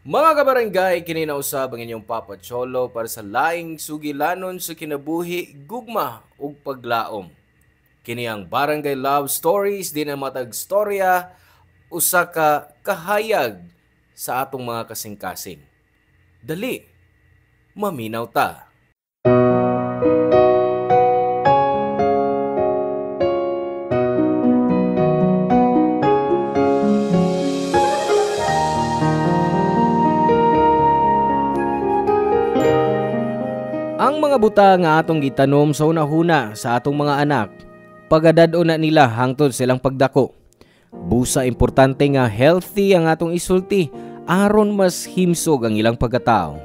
Mga kabarangay, kininausab ang inyong Papa Cholo para sa laing sugilanon sa kinabuhi, gugma ug paglaom. Kini ang Barangay Love Stories, di na matag storya, usa ka kahayag sa atong mga kasing-kasing. Dali, maminaw ta. Ang mga buta nga atong gitanom sa unahuna sa atong mga anak, pagadad-o na nila hangtod silang pagdako. Busa importante nga healthy ang atong isulti aron mas himsog ang ilang pagkatao.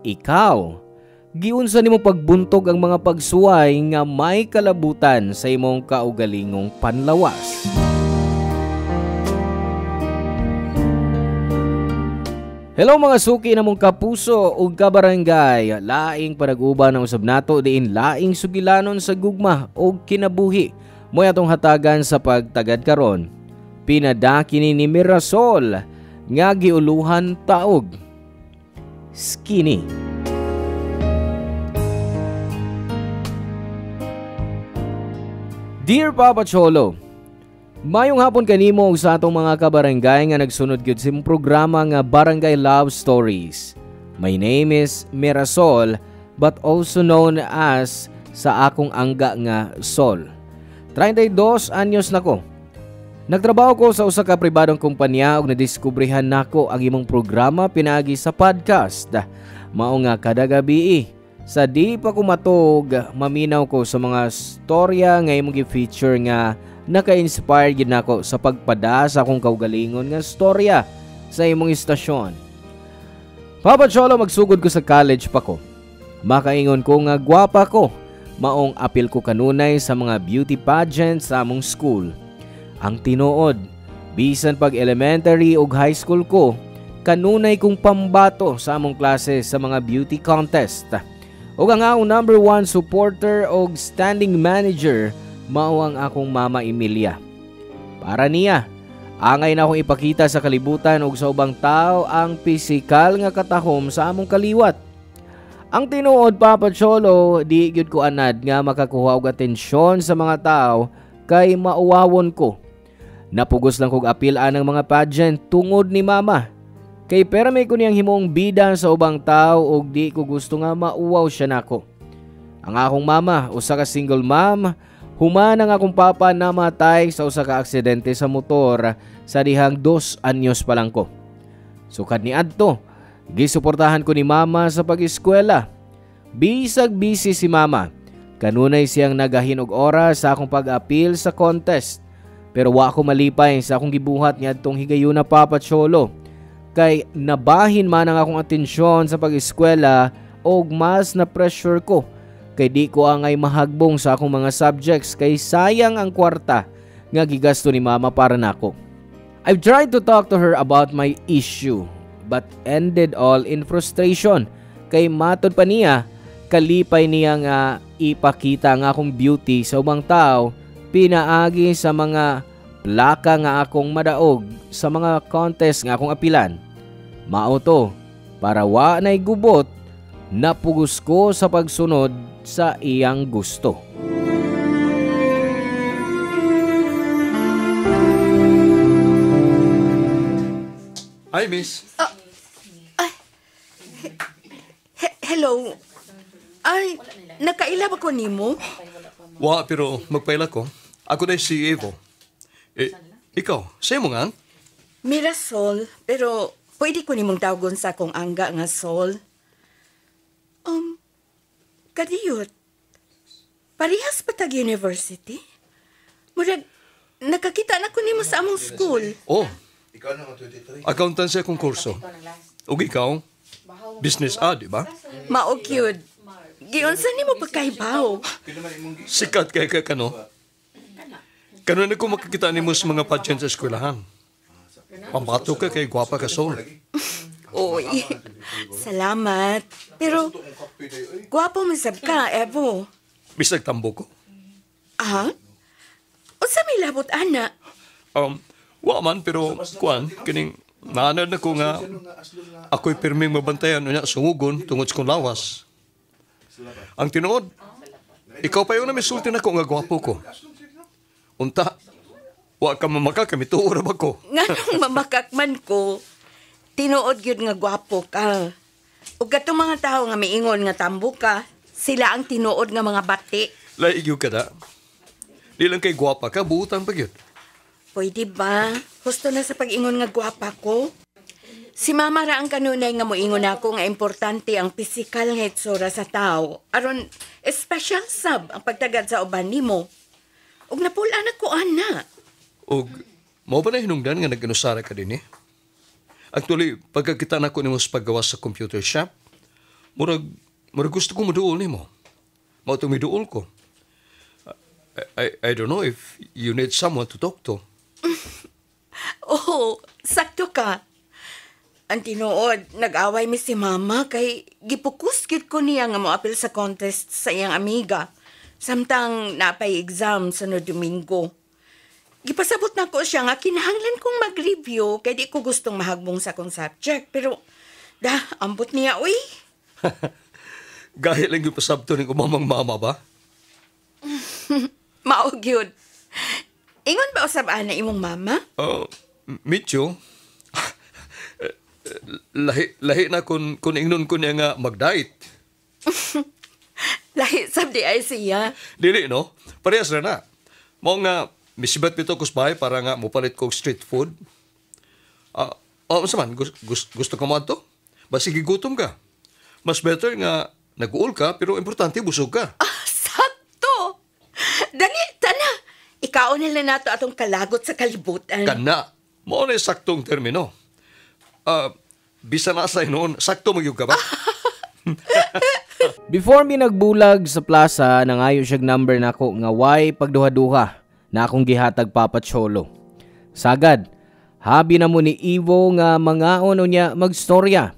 Ikaw, giunsa nimo pagbuntog ang mga pagsuway nga may kalabutan sa imong kaugalingong panlawas? Hello mga suki na mong kapuso ug kabarangay, laing panag-uban ng usab nato diin laing sugilanon sa gugma ug kinabuhi. Moy atong hatagan sa pagtagad karon. Pinadaki ni Mirasol nga giuluhan taog. Skinny. Dear Papa Cholo, mayong hapon kanimo ug sa atong mga kabarangay nga nagsunod gyud sa programa nga Barangay Love Stories. My name is Mirasol, but also known as sa akong angga nga Sol. 32 anyos nako. Nagtrabaho ko sa usa ka pribadong kumpanya ug nadiskubrihan nako ang imong programa pinaagi sa podcast. Mao nga kada gabi sa di pa ko matog, maminaw ko sa mga storya nga imong gi-feature nga naka-inspire gid nako sa pagpada sa akong kaugalingon nga storya sa imong istasyon. Papa Cholo, magsugod ko sa college pa ko. Makaingon ko nga gwapa ko. Maong apil ko kanunay sa mga beauty pageants sa among school. Ang tinuod, bisan pag elementary ug high school ko, kanunay kong pambato sa among klase sa mga beauty contest. Ug ang akong number 1 supporter ug standing manager mao ang akong mama Emilia. Para niya, angay na akong ipakita sa kalibutan ug sa ubang tao ang pisikal nga katahom sa among kaliwat. Ang tinuod, Papa Cholo, di gyud ko anad nga makakuha og atensyon sa mga tao kay mauwawon ko. Napugos lang kog apil-an ng mga pageant tungod ni mama. Kay pero may ko niyang himong bida sa ubang tao ug di ko gusto nga mauwaw siya nako. Ang akong mama, usa ka single mom, human ang akong papa namatay sa usa ka aksidente sa motor sa dihang 2 anyos pa lang ko. Sukad ni adto, gisuportahan ko ni mama sa pag-eskwela. Bisag busy si mama. Kanunay siyang nagahinog oras sa akong pag-apil sa contest. Pero wa ako malipay sa akong gibuhat niadtong higayuna, Papa Cholo. Kay nabahin man ang akong atensyon sa pag-eskwela og mas na pressure ko. Kay di ko angay mahagbong sa akong mga subjects kay sayang ang kwarta nga gigasto ni mama para nako. I've tried to talk to her about my issue but ended all in frustration. Kay matod pa niya, kalipay niya nga ipakita ang akong beauty sa ubang tao pinaagi sa mga plaka nga akong madaog sa mga contest nga akong apilan. Mao to, para wa nay gubot, napugos ko sa pagsunod sa iyang gusto. Hi, miss. Hello. Ay, nakaila ba ko nimo? Wa, pero magpaila ko. Ako na si Evo. Ikaw, sa'yo mo nga? Mirasol, pero pwede ko nimong tawagon sa akong angga nga Sol. Kadiyot, parehas pa tag university? Murag, nakakita na ko nimo sa among school. Oh, accountancy akong kurso. Ug ikaw, business di ba? Mao cute. Giunsa nimo pagkaibaw? Sikat kay ka kano. Kano na ko makikita nimo sa mga pageant sa eskwelahan. Pambato ka kay gwapa ka, Sol. Oy, salamat. Pero, gwapo masab ka, Evo. Bisag tambo ko. Ah? O sa may labot, ana? Wa man, pero kuan, kining Naanad na ko nga ako'y pirming mabantayan niya sungugon tungod sa kong lawas. Ang tinuod, ikaw pa yung namisulti na ko nga gwapo ko. Unta, wa ka mamaka kami tuura ba ko? Nga nung mamakakman ko, tinuod yun nga gwapo ka. Ug katong mga tao nga miingon nga tambo ka, sila ang tinuod nga mga bati. Laig yung kada. Di lang kay gwapa ka, buutan pa yun. Pwede ba? Husto na sa pag-ingon nga gwapa ko? Si Mama ra ang kanunay nga moingon ako nga importante ang pisikal nga itsura sa tao. Aron, special sab ang pagtagad sa uban nimo. Ug napula na ko, ana. Og, mao ba na hinungdan nga nag-anusara ka din eh? Actually, pagkakita na ko ni mo sa paggawas sa computer shop, murag gusto ko maduol ni mo. Mao itong miduol ko. I don't know if you need someone to talk to. Oh, sakto ka. Ang tinuod, nag-away mi si Mama kay gipukuskit ko niya nga moapil sa contest sa iyang amiga. Samtang napay exam sunod Domingo. Gipasabot na ko siya nga kinahanglan kong mag-review kay di ko gustong mahagbong sa kong subject. Pero, ambot niya, uy. Gahit lang yung pasabto ng umamang mama ba? Maog yun. Ingon ba usab-an na imong mama? Mityo, lahi na kung ingnon ko niya nga mag-diet. Lahi sab di ay siya. Dili, no? Parehas na na. Mao nga, misibat pito ko sa bahay para nga mupalit ko street food. Masaman, gusto ka mo ato? Basi gigutom ka. Mas better nga nag-uol ka, pero importante busog ka. Sakto! Dali, tana! Ikaw nila nato atong kalagot sa kalibutan. Kana. Mao na saktong termino. Bisa na sa noon, sakto magyug ka ba? Before mi nagbulag sa plaza, nangayo siyag number nako nga why pagduha-duha na akong gihatag Papa Cholo. Sagad, habi na mo ni Ivo nga mangaon niya magstorya.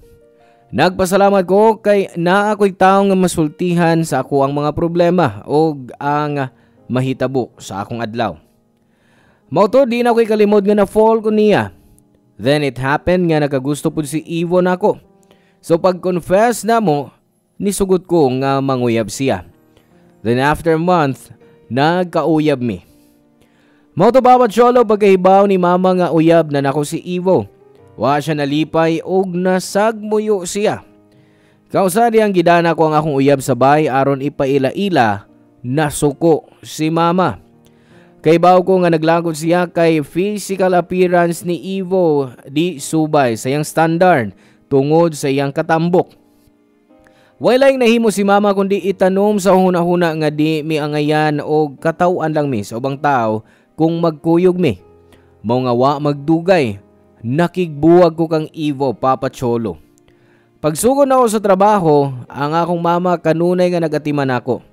Nagpasalamat ko kay naa ako'y taong nga masultihan sa ako ang mga problema o ang mahitabo sa akong adlaw. Mao to di na ako'y kalimod nga na-fall ko niya. Then it happened nga nakagusto po si Ivo nako. So pag-confess na mo, nisugot ko nga manguyab siya. Then after a month, nagkauyab mi. Mao to Papa Cholo pagkahibaw ni Mama nga uyab na nako si Ivo. Wa siya nalipay og nasagmuyo siya. Kausadi ang gidana ko ang akong uyab sa bay aron ipaila-ila nasuko si Mama. Kaibaw ko nga naglangkod siya kay physical appearance ni Ivo di subay sa iyang standard tungod sa iyang katambok. Walay nahimo si Mama kundi itanom sa huna-huna nga di mi angayan og katawan lang mi sa ubang tao kung magkuyog mi. Mao nga wa magdugay. Nakigbuwag ko kang Ivo, Papa Cholo. Pagsugod na ako sa trabaho, ang akong mama kanunay nga nagatiman ako.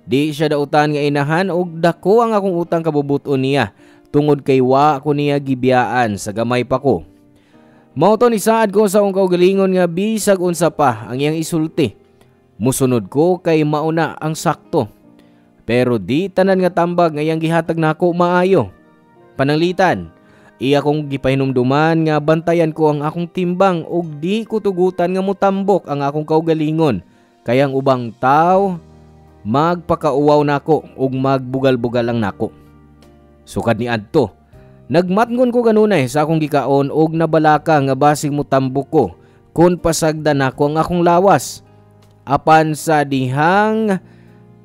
Di siya dautan nga inahan og dako ang akong utang kabubuton niya tungod kay wa ko niya gibiyaan sa gamay pa ko. Mao to ni saad ko sa akong kaugalingon nga bisag unsa pa ang iyang isulti. Musunod ko kay mauna ang sakto. Pero di tanan nga tambag nga iyang gihatag nako maayo. Pananglitan, iya kong gipahinumduman nga bantayan ko ang akong timbang ug di ko tugutan nga mutambok ang akong kaugalingon. Kaya ang ubang tao magpakauwaw nako ug magbugal-bugal lang nako. Sukad ni adto, nagmatngon ko kanunay sa akong gikaon ug nabalaka nga basig mutambok ko kun pasagdan nako ang akong lawas. Apan sa dihang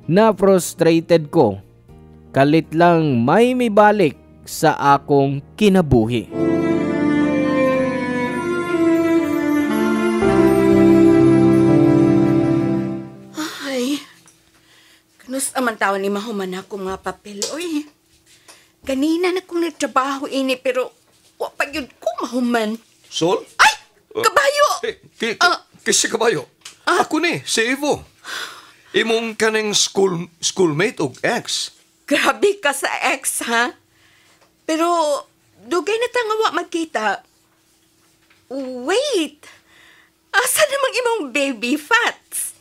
na frustrated ko, kalit lang may mibalik sa akong kinabuhi. Ay, kanus aman taon ni mahuman ako nga papel. Oy, kanina na kong nagtrabaho ini pero wa pa yun ko mahuman. Sol? Ay, kabayo! Kasi kabayo. Ako ni, si Ivo. Imong kaneng schoolmate o ex. Grabe ka sa ex, ha? Pero, dugay na tangawa magkita. Wait! Asa namang imong baby fats?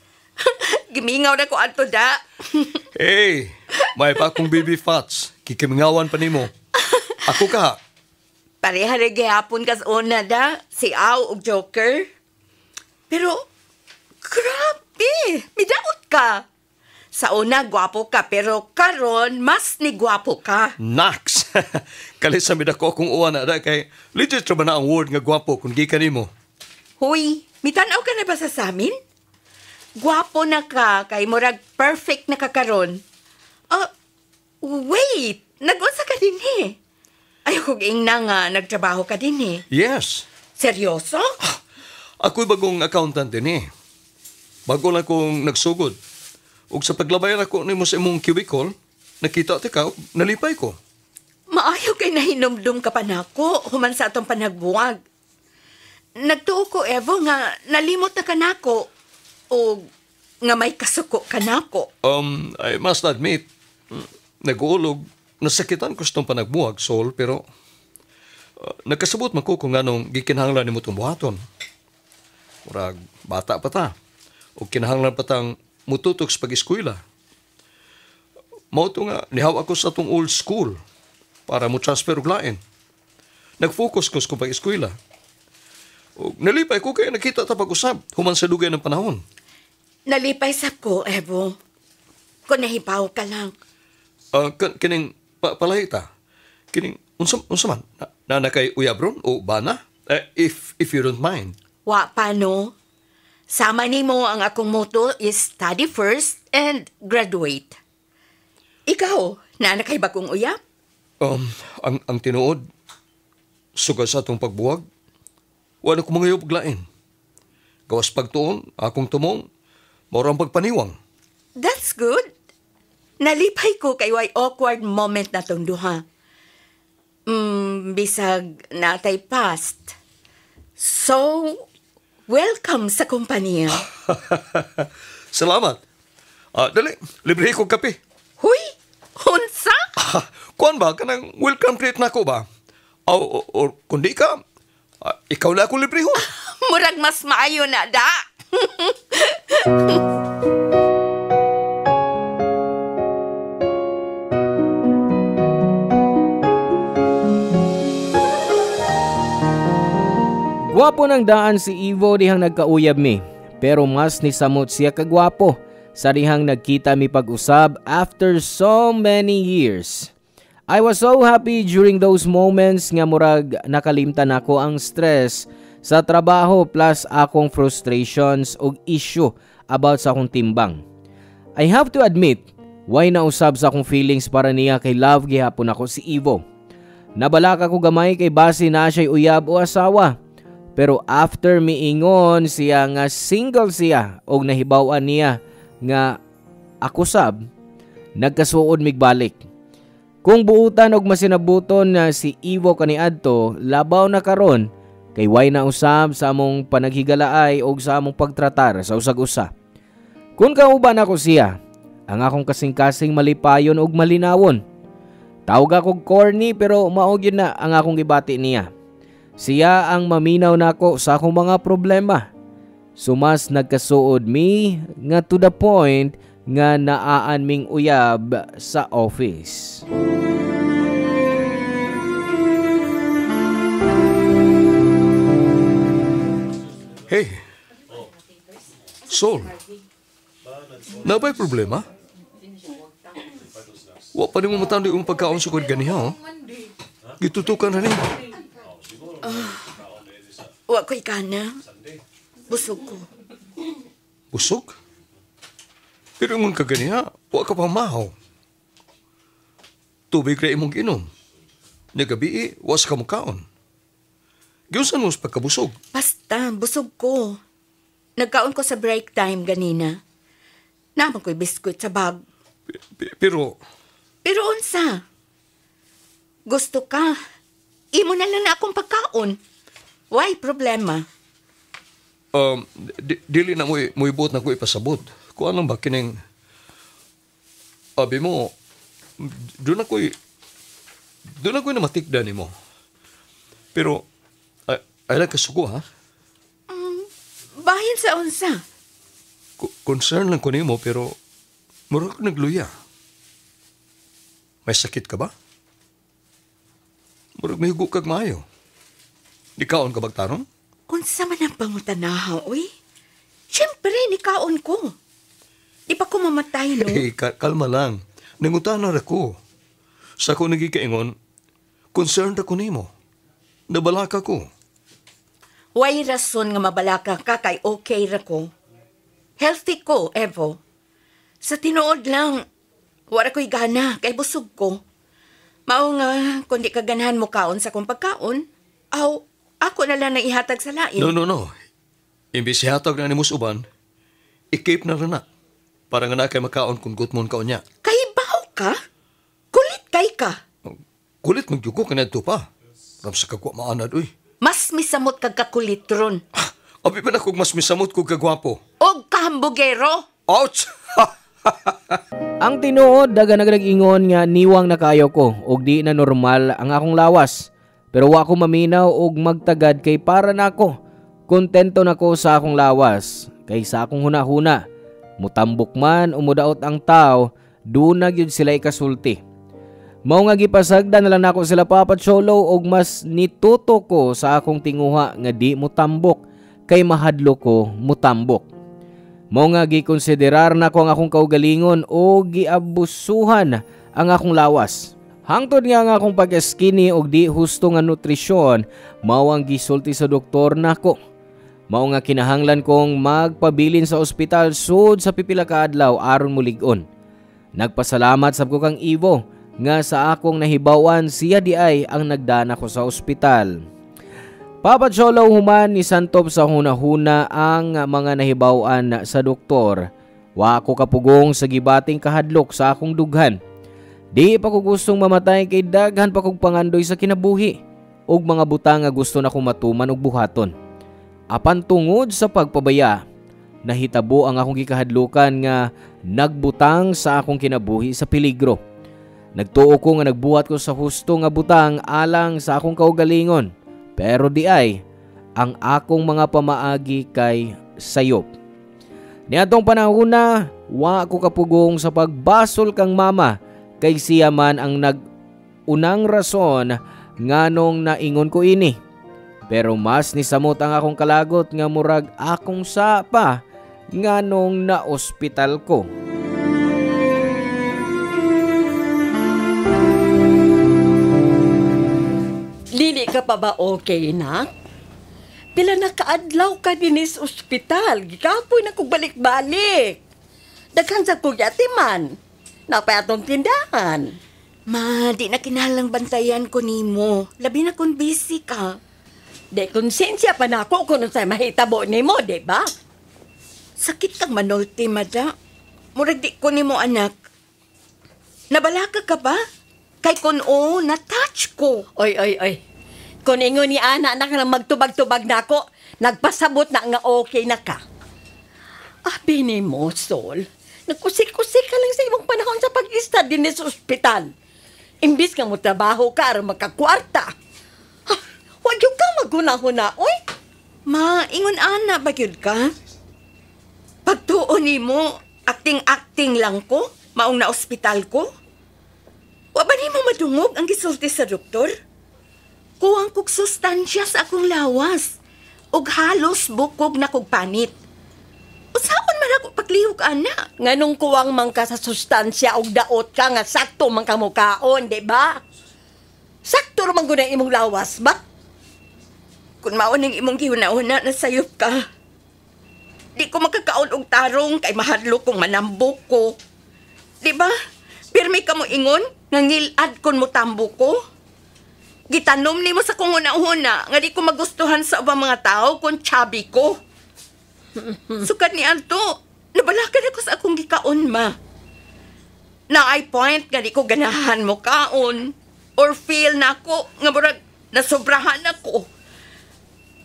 Gimingaw na ko ato da. Hey, may pa akong baby fats. Kikimingawan pa nimo. Ako ka. Pareha rin gihapon kas una da, si Aw ug Joker. Pero, grabe, midaot ka. Sa una, gwapo ka, pero karon mas ni gwapo ka. Nax! Kalisa mi dako akong uwan na da kay legit ra ba na ang word nga gwapo kung gikan nimo. Huy, mitanaw ka na ba sa samin? Gwapo na ka, kay murag perfect na ka karon. Wait, nag-unsa ka din eh. Ayaw kong ingna nga, nagtrabaho ka din eh. Yes. Seryoso? Ako'y bagong accountant din eh. Bago lang kong nagsugod. Ug sa paglabayan ako nimo sa imong cubicle, nakita ti ka, nalipay ko. Maayo kay nahinomdom ka pa nako, human sa atong panagbuwag. Nagtuo ko, Evo, nga nalimot na ka nako, o nga may kasuko ka nako. I must admit, nag-uulog, nasakitan ko sa itong panagbuwag, Sol, pero nagkasabot man ko kung anong gikinahanglan ni mo itong buhaton. Murag, bata pa ta. O kinahanglan pa tang mututok sa pag-eskwela. Mao to nga, nihaw ako sa itong old school para mo transfer og lain. Nag-focus ko sa pag-eskwela. O nalipay ko kaya nakita ta pag-usab, human sa dugay ng panahon. Nalipay sa ko, Evo. Kung nahibaw ka lang. Kining palahita. Kining unsa man na kay uyabron o bana? If you don't mind. Wa pa, no? Sama ni mo ang akong motto is study first and graduate. Ikaw, naanakay ba kong uyab? Ang tinuod, sugad sa atong pagbuwag, wala ko mga paglain. Gawas pagtuon, akong tumong, maurang pagpaniwang. That's good. Nalipay ko kay way awkward moment na tong duha. Bisag natay past. So, welcome sa kumpanya. Salamat. Dali, libre ko kape. Huy, hunsa? Kuan ba, kanang welcome treat na ko ba? O kundi ka, ikaw na ako libre ho. Murag mas maayo na da. Gwapo ng daan si Ivo dihang nagkauyab mi, pero mas ni samot siya kagwapo sa dihang nagkita mi pag-usab after so many years. I was so happy during those moments nga murag nakalimtan ako ang stress sa trabaho plus akong frustrations ug issue about sa akong timbang. I have to admit, why nausab sa akong feelings para niya kay love gihapon ako si Ivo. Nabalaka ko gamay kay base na siya'y uyab o asawa. Pero after miingon siya nga single siya og nahibaw-an niya nga ako sab, nagkasuod migbalik. Kung buutan og masinabuton na si Ivo kaniadto, labaw na karon kay way na usab sa among panaghigalaay og sa among pagtratar sa usag-usa. Kung kauban ako siya, ang akong kasing-kasing malipayon og malinawon. Tawag ako corny pero mao gyud na ang akong gibati niya. Siya ang maminaw nako sa akong mga problema. Sumas nagkasuod mi nga to the point nga naaan ming uyab sa office. Hey, Sol, nabay problema? Wa pa ni mo matandi yung pagkaon sukod ganiha, oh? Gitutukan na ni. Wa ko'y kana. Busog ko. Busog? Pero ngun ka ganiha, wa ka pa mahaw. Tubig ra imong inom. Nagabi, was ka mukaon. Giunsan mo sa pagkabusog? Basta, busog ko. Nagkaon ko sa break time ganina. Naman ko'y biskuit sa bag. Pero unsa? Gusto ka? Imo na lang na akong pagkaon. Why problema? Dili na mo ibot na ko ipasabot. Kung anong ba kining abi mo, doon ako'y na matikda ni mo. Pero, ay lang kasuko, ha? Bahin sa unsa? Concern lang ko ni mo, pero murag nagluya. May sakit ka ba? Murag may hugo kag maayo. Nikaon ka bagtarong? Unsa man ang pangutanaha, uy? Siyempre, nikaon ko. Di pa ko mamatay, no? Kalma lang. Nangutanar ako. Sa ko nagikaingon, concerned ako nimo. Nabalaka ko. Way rason nga mabalaka ka kay okay ra ko. Healthy ko, Evo. Sa tinuod lang, wala ko'y gana kay busog ko. Mao nga, kung di ka ganahan mo kaon sa kong pagkaon, ako na lang ihatag sa lain. No. Imbis ihatag na ni Musuban, i-keep na rin na. Para nga na kay makaon kung gutmon kaon niya. Kay baho ka? Kulit kay ka. Kulit magyuko ka na ito pa. Ramsa ka kwa maanad, uy. Mas misamot kag kakulit ron. Abi pa na kung mas misamot kong kagwapo. Og kahambugero. Ouch! Ang tinuod daga nagdag-ingon nga niwang nakayo ko og di na normal ang akong lawas. Pero wa ko maminaw og magtagad kay para nako. Kontento nako sa akong lawas kay sa akong hunahuna. Mutambok man o mudaot ang tao, doon na gyud sila ikasulti. Mao nga gipasagda na lang nako sila Papa Cholo og mas nituto ko sa akong tinguha nga di mutambok kay mahadlo ko mutambok. Mao nga gikonsiderar nako ang akong kaugalingon o giabusuhan ang akong lawas. Hangtod nga ang akong pag-skinny og di husto nga nutrisyon, mao ang gisulti sa doktor nako. Mao nga kinahanglan kong magpabilin sa ospital sud sa pipila ka adlaw aron mulig-on. Nagpasalamat sab ko kang Ivo nga sa akong nahibawan siya di ay ang nagdana ko sa ospital. Papa Cholo human ni santop sa hunahuna ang mga nahibawan sa doktor. Wa ko kapugong sa gibating kahadlok sa akong dughan. Di pa ko gustong mamatay kay daghan pa kog pangandoy sa kinabuhi ug mga butang nga gusto na kong matuman og buhaton. Apan tungod sa pagpabaya, nahitabo ang akong gikahadlukan nga nagbutang sa akong kinabuhi sa peligro. Nagtuo ko nga nagbuhat ko sa husto nga butang alang sa akong kaugalingon, pero di ay ang akong mga pamaagi kay sayop. Niadtong panahon na, wa ko kapugong sa pagbasol kang mama kay siya man ang nag-unang rason nganong naingon ko ini. Pero mas nisamot ang akong kalagot nga murag akong sapa nganong na-ospital ko. Lili ka pa ba okay, nak? Pila na kaadlaw ka din sa ospital. Gikapoy na kong balik-balik. Daghan sa kuyatiman. Napay atong tindahan. Ma, di na kinahalang bantayan ko nimo. Labi na kung busy ka. De konsensya pa na ako kung sa'y mahitabo ni mo, di ba? Sakit kang manulti, mada. Murag di ko nimo anak. Nabalaka ka ba? Kay kun na-touch ko. Oy. Kung ingon ni Ana na ka magtubag-tubag na ako, nagpasabot na nga okay na ka. Abi ni mo, Sol. Nagkusik-kusik ka lang sa imong panahon sa pag-istad din sa ospital. Imbis nga mo trabaho ka aron magkakwarta. Huwag yung ka magunahuna, oy. Ma, ingon ana ba yun ka? Pagtuon ni mo, acting-acting lang ko, maong na-ospital ko. Wa ba ni mo madungog ang gisulti sa doktor? Kuwang kog sustansya sa akong lawas, ug halos bukog na kog panit. Usaon man ako paglihok, ana? Nganong kuwang man ka sa sustansya ug daot ka nga sakto man ka mukaon, di ba? Sakto man gud ang imong lawas, ba? Kung mauning imong gihuna-una na sayop ka, di ko makakaon og tarong kay mahadlo kong manambok ko. Di ba? Pirmi ka mo ingon, ngangilad kon mo tambo ko. Gitanom ni mo sa kong una-una nga di ko magustuhan sa ubang mga tao kung chubby ko. Sukat ni Anto, nabalakan ako sa akong gikaon, ma. Na ay point nga di ko ganahan mo kaon or feel na ako nga murag nasobrahan ako.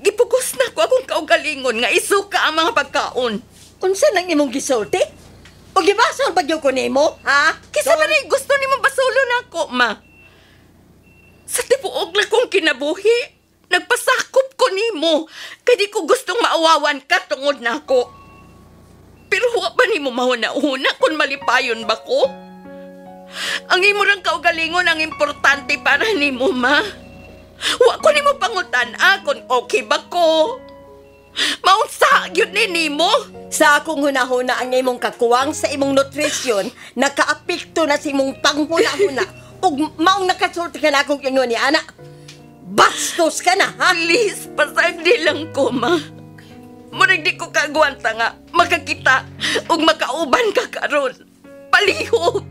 Gipugos na ko akong kaugalingon nga isuka ang mga pagkaon. Unsa nang imong gisulti? O gibasol ba gyud ko nimo, ha? Kisa man ay gusto nimo basulo na ako, ma. Sa tibuog lang kong kinabuhi, nagpasakop ko nimo kay di ko gustong maawawan ka tungod na ako. Pero huwag ba nimo mahuna-una kung malipayon ba ko? Ang imurang kaugalingon ang importante para nimo, ma. Wa ko nimo pangutan akon okay ba ko? Maunsa gyud ni nimo? Sa akong hunahuna ang imong kakuwang sa imong nutrisyon, nakaapekto na sa imong panghuna-huna. Ug maong nakasulti ka na akong ingon ni ana. Bastos ka na, ha? Please, pasagdi lang ko, ma. Murag di ko kagwanta nga makakita ug makauban ka karon. Palihog.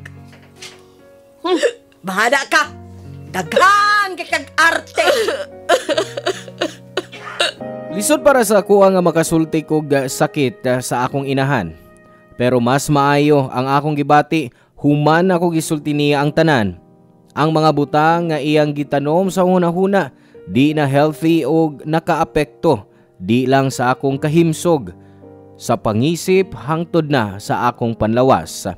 Bahala ka. Daghang kag arte. Lisod para sa ako nga makasulti kog sakit sa akong inahan. Pero mas maayo ang akong gibati, human ako gisulti niya ang tanan. Ang mga butang nga iyang gitanom sa hunahuna, di na healthy o nakaapekto, di lang sa akong kahimsog, sa pangisip hangtod na sa akong panlawas.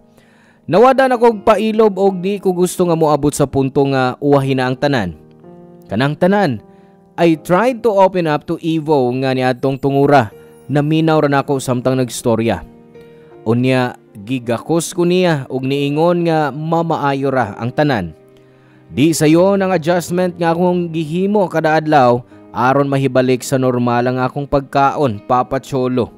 Nawadan akong pailob og di ko gusto nga moabot sa punto nga uwahin na ang tanan. Kanang tanan, I tried to open up to Evo nga niadtong tungura na minaw ra nako samtang nagstorya. Unya gigakos ko niya og niingon nga mamaayo ra ang tanan. Di sayon ang adjustment nga akong gihimo kada adlaw aron mahibalik sa normal ang akong pagkaon, Papa Cholo.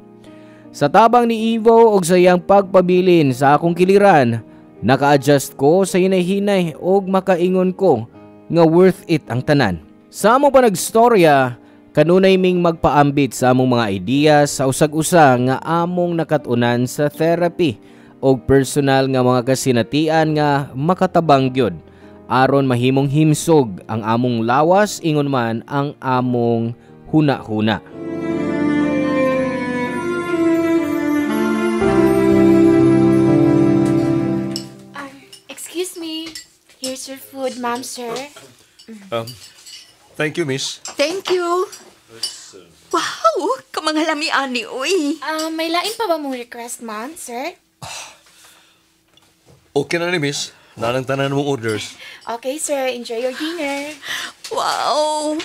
Sa tabang ni Evo og sa iyang pagpabilin sa akong kiliran, naka-adjust ko sa hinay-hinay og makaingon ko nga worth it ang tanan. Sa amo pa nagstorya, kanunay ming magpaambit sa among mga ideas sa usag-usa nga among nakatunan sa therapy o personal nga mga kasinatian nga makatabang gyud aron mahimong himsog ang among lawas ingon man ang among huna-huna. Excuse me. Here's your food, ma'am, sir. Thank you, miss. Thank you. Wow, kamanghalami ani uy. May lain pa ba mong request, ma'am, sir? Okay na ni miss. Nanang tanan mong orders. Okay, sir. Enjoy your dinner. Wow.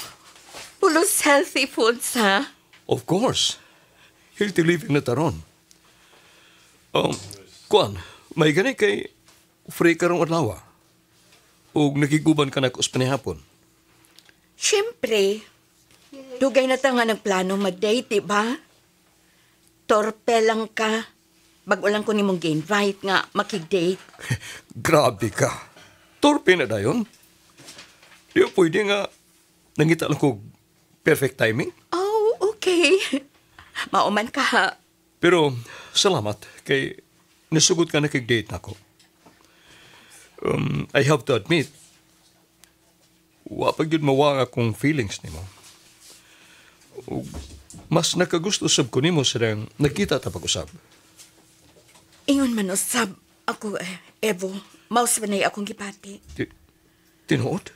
Pulos healthy foods, ha? Of course. Healthy living na taron. Kuan, may gani kay free karong adlaw. Ug nakiguban ka na kus panihapon. Siyempre, dugay na ta nga nagplano mag-date, diba? Torpe lang ka. Bago lang ko nimong gi-invite nga makig-date. Grabe ka. Torpe na dayon. Di ba pwede nga nangita lang ko perfect timing? Oh, okay. Mauman ka, ha? Pero salamat kay nasugod ka na kig-date na ko. I have to admit, wa pa gyud mawang akong feelings nimo. Ug mas nakagusto sab ko nimo sarang nakita ta pag-usab. Ingon man usab ako, Evo. Maus pa na akong gipati. Tinuod?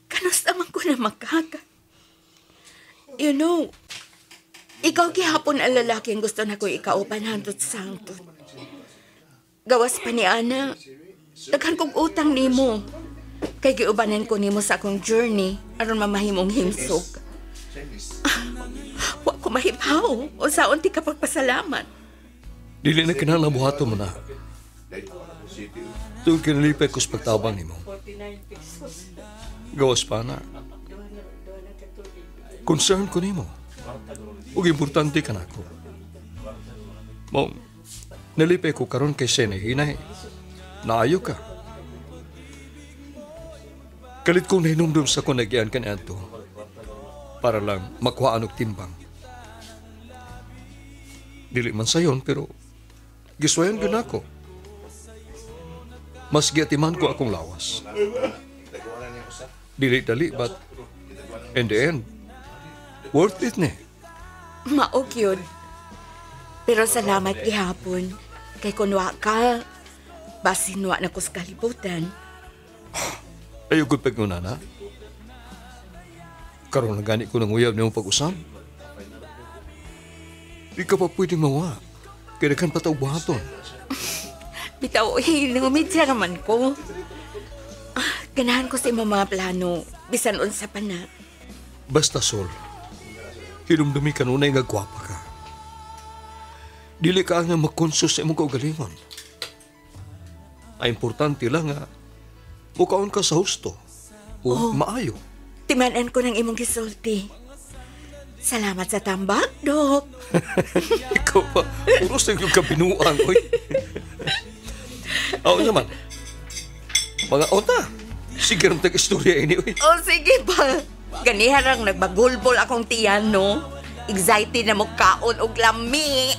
Kanusta man ko na magkaka. You know, ikaw gihapon ang lalaki ang gusto na ko ikaupan handot sangtot. Gawas pa ni Ana, daghan kong utang nimo. Kay giubanan ko nimo sa akong journey aron mamahimong himsog. Wa ko mahibaw o saon ti kapag pasalamat. Dili na kinahanglan buhaton mo na. Tungkol kinalipay ko sa pagtabang nimo. Gawas pa na. Concern ko nimo. Ug importante ka na ako. Mong, nalipay ko karon kay Senay, naayo ka. Kalit kong nahinumdum sa kung nagyan ka na ito para lang makuhaan og timbang. Dili man sayon pero giswayan gyud ako. Mas giatiman ko akong lawas. Dili dali but in the end worth it ne. Maog yun. Pero salamat gihapon. Kay kunwa ka, basin wa na ko sa kalibutan. Ayaw gud pagnguna na. Karon na gani ko nang uyab nimo pag-usam. Di ka pa pwedeng mawa. Kaya kan pataw buhaton. Bitaw, numidya naman ko. Ganahan ko sa imong mga plano, bisan unsa pa na. Basta, Sol. Hinumdumi ka nunay nga gwapa ka. Dili ka nga magkonsus sa imong kaugalingon. Ay importante lang nga mukaon ka sa husto o maayo. timanan ko ng imong gisulti. Salamat sa tambak, Dok. Ikaw pa, puros na yung kabinuan, oy. Oo naman. Mga ota, sige rin tag-istorya ini, oy. O sige pa. Ganihan ang nagbagulbol akong tiyan, no? Excited na mo kaon og lami.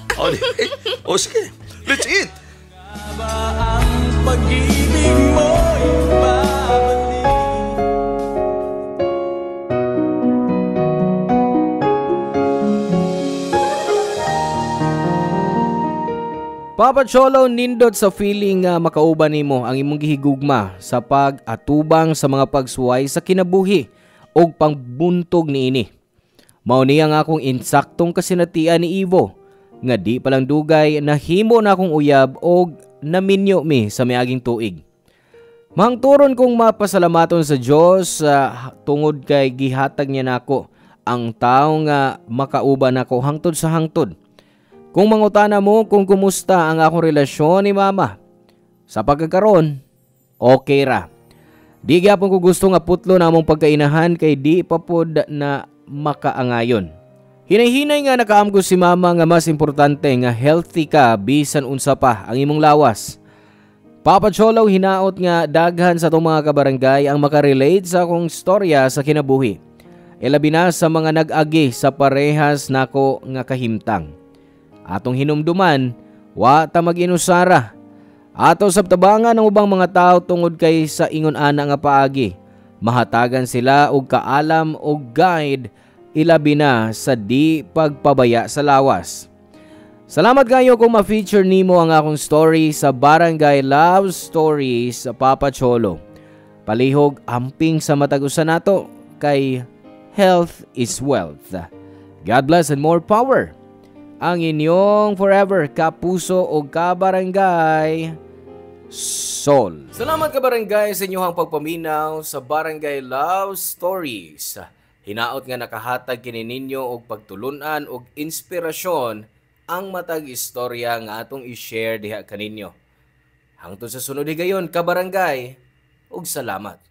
O sige, let's eat. Papa Cholo, nindot sa feeling nga makauban nimo ang imong gihigugma sa pag-atubang sa mga pagsuway sa kinabuhi o pangbuntog niini. Mao niya nga akong insaktong kasinatian ni Ivo nga di palang dugay nahimo na akong uyab o naminyo mi sa miaging tuig. Mangturon kong mapasalamaton sa Dios tungod kay gihatag niya nako ang tawo nga makauban nako hangtod sa hangtod. Kung mangutana mo kung kumusta ang akong relasyon ni mama, sa pagkakaroon, okay ra. Di gyapon ko gusto nga putlo na among pagkainahan kay di pa pod na makaangayon. Hinay-hinay nga nakaamgo si mama nga mas importante nga healthy ka bisan unsa pa ang imong lawas. Papa Cholo, hinaot nga daghan sa itong mga kabarangay ang makarelate sa akong storya sa kinabuhi. Ilabi na sa mga nag-agi sa parehas nako nga kahimtang. Atong hinumduman, wa ta mag-inusara. Ato sa tabangan ng ubang mga tao tungod kay sa ingon ana nga paagi. Mahatagan sila og kaalam og guide ilabi na sa di pagpabaya sa lawas. Salamat kayo kung ma-feature nimo ang akong story sa Barangay Love Stories sa Papa Cholo. Palihog amping sa matagusan nato kay health is wealth. God bless and more power. Ang inyong forever kapuso o kabarangay Sol. Salamat kabarangay sa inyong pagpaminaw sa Barangay Love Stories. Hinaot nga nakahatag kini ninyo og pagtulunan og inspirasyon ang matag istorya nga atong i-share diha kaninyo. Hangtod sa sunod higayon kabarangay ug salamat.